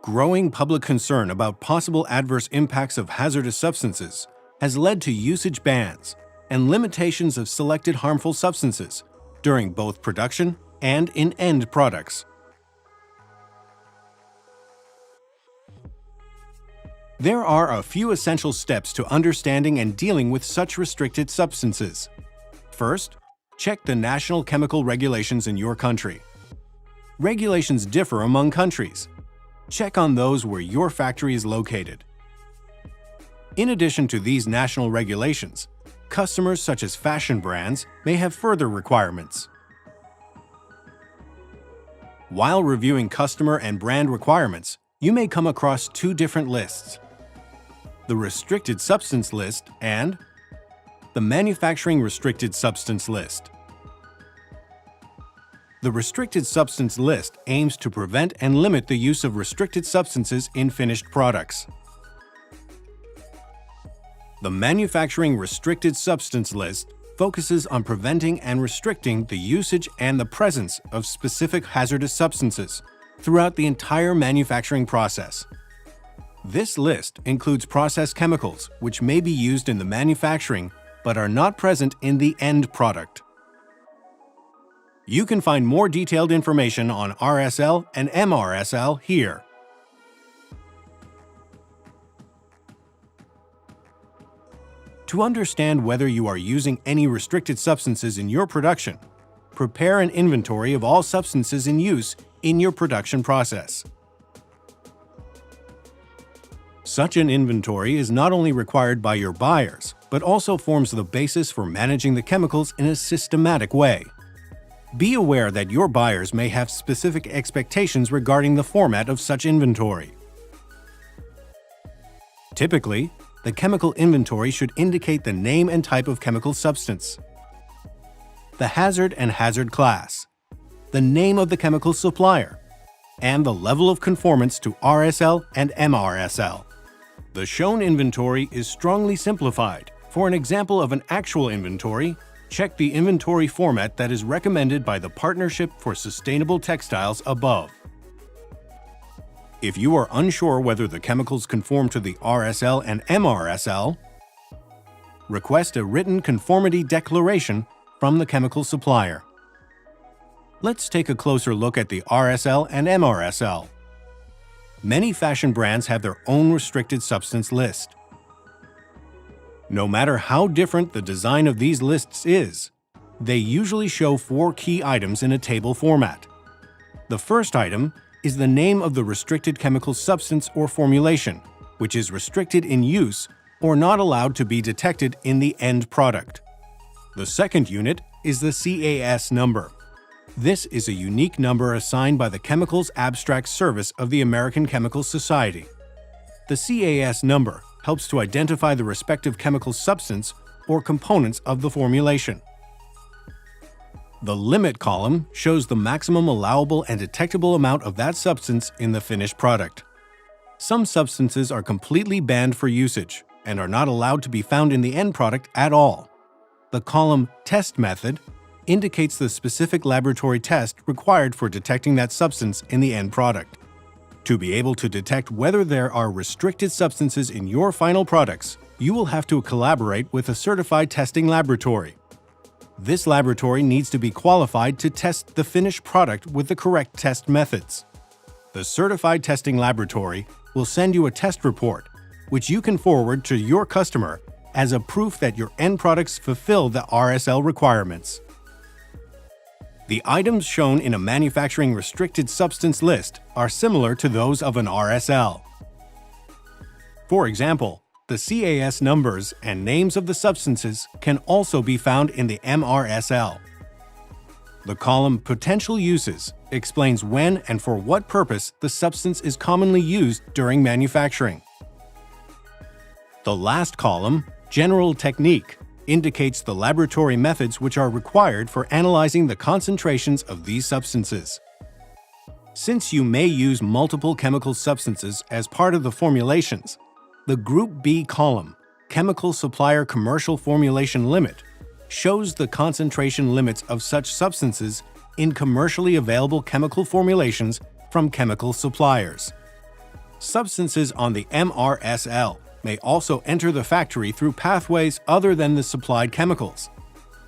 Growing public concern about possible adverse impacts of hazardous substances has led to usage bans and limitations of selected harmful substances during both production and in end products. There are a few essential steps to understanding and dealing with such restricted substances. First, check the national chemical regulations in your country. Regulations differ among countries. Check on those where your factory is located. In addition to these national regulations, customers such as fashion brands may have further requirements. While reviewing customer and brand requirements, you may come across two different lists: the Restricted Substance List and the Manufacturing Restricted Substance List. The Restricted Substance List aims to prevent and limit the use of restricted substances in finished products. The Manufacturing Restricted Substance List focuses on preventing and restricting the usage and the presence of specific hazardous substances throughout the entire manufacturing process. This list includes process chemicals which may be used in the manufacturing but are not present in the end product. You can find more detailed information on RSL and MRSL here. To understand whether you are using any restricted substances in your production, prepare an inventory of all substances in use in your production process. Such an inventory is not only required by your buyers, but also forms the basis for managing the chemicals in a systematic way. Be aware that your buyers may have specific expectations regarding the format of such inventory. Typically, the chemical inventory should indicate the name and type of chemical substance, the hazard and hazard class, the name of the chemical supplier, and the level of conformance to RSL and MRSL. The shown inventory is strongly simplified. For an example of an actual inventory, check the inventory format that is recommended by the Partnership for Sustainable Textiles above. If you are unsure whether the chemicals conform to the RSL and MRSL, request a written conformity declaration from the chemical supplier. Let's take a closer look at the RSL and MRSL. Many fashion brands have their own restricted substance list. No matter how different the design of these lists is, they usually show 4 key items in a table format. The first item is the name of the restricted chemical substance or formulation, which is restricted in use or not allowed to be detected in the end product. The second unit is the CAS number. This is a unique number assigned by the Chemicals Abstract Service of the American Chemical Society. The CAS number helps to identify the respective chemical substance or components of the formulation. The limit column shows the maximum allowable and detectable amount of that substance in the finished product. Some substances are completely banned for usage and are not allowed to be found in the end product at all. The column Test Method indicates the specific laboratory test required for detecting that substance in the end product. To be able to detect whether there are restricted substances in your final products, you will have to collaborate with a certified testing laboratory. This laboratory needs to be qualified to test the finished product with the correct test methods. The certified testing laboratory will send you a test report, which you can forward to your customer as a proof that your end products fulfill the RSL requirements. The items shown in a manufacturing restricted substance list are similar to those of an RSL. For example, the CAS numbers and names of the substances can also be found in the MRSL. The column Potential Uses explains when and for what purpose the substance is commonly used during manufacturing. The last column, General Technique, indicates the laboratory methods which are required for analyzing the concentrations of these substances. Since you may use multiple chemical substances as part of the formulations, the Group B column, Chemical Supplier Commercial Formulation Limit, shows the concentration limits of such substances in commercially available chemical formulations from chemical suppliers. Substances on the MRSL may also enter the factory through pathways other than the supplied chemicals.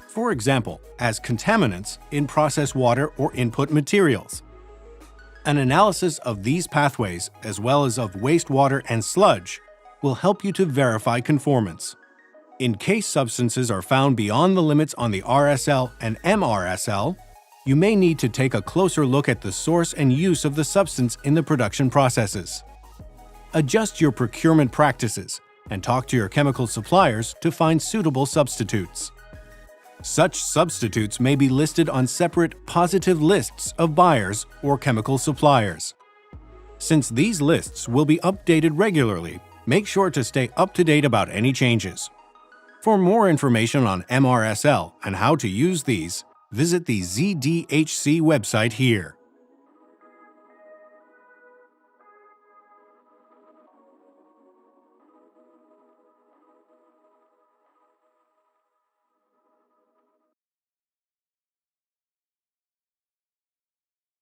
For example, as contaminants in processed water or input materials. An analysis of these pathways, as well as of wastewater and sludge, will help you to verify conformance. In case substances are found beyond the limits on the RSL and MRSL, you may need to take a closer look at the source and use of the substance in the production processes. Adjust your procurement practices and talk to your chemical suppliers to find suitable substitutes. Such substitutes may be listed on separate positive lists of buyers or chemical suppliers. Since these lists will be updated regularly, make sure to stay up to date about any changes. For more information on MRSL and how to use these, visit the ZDHC website here.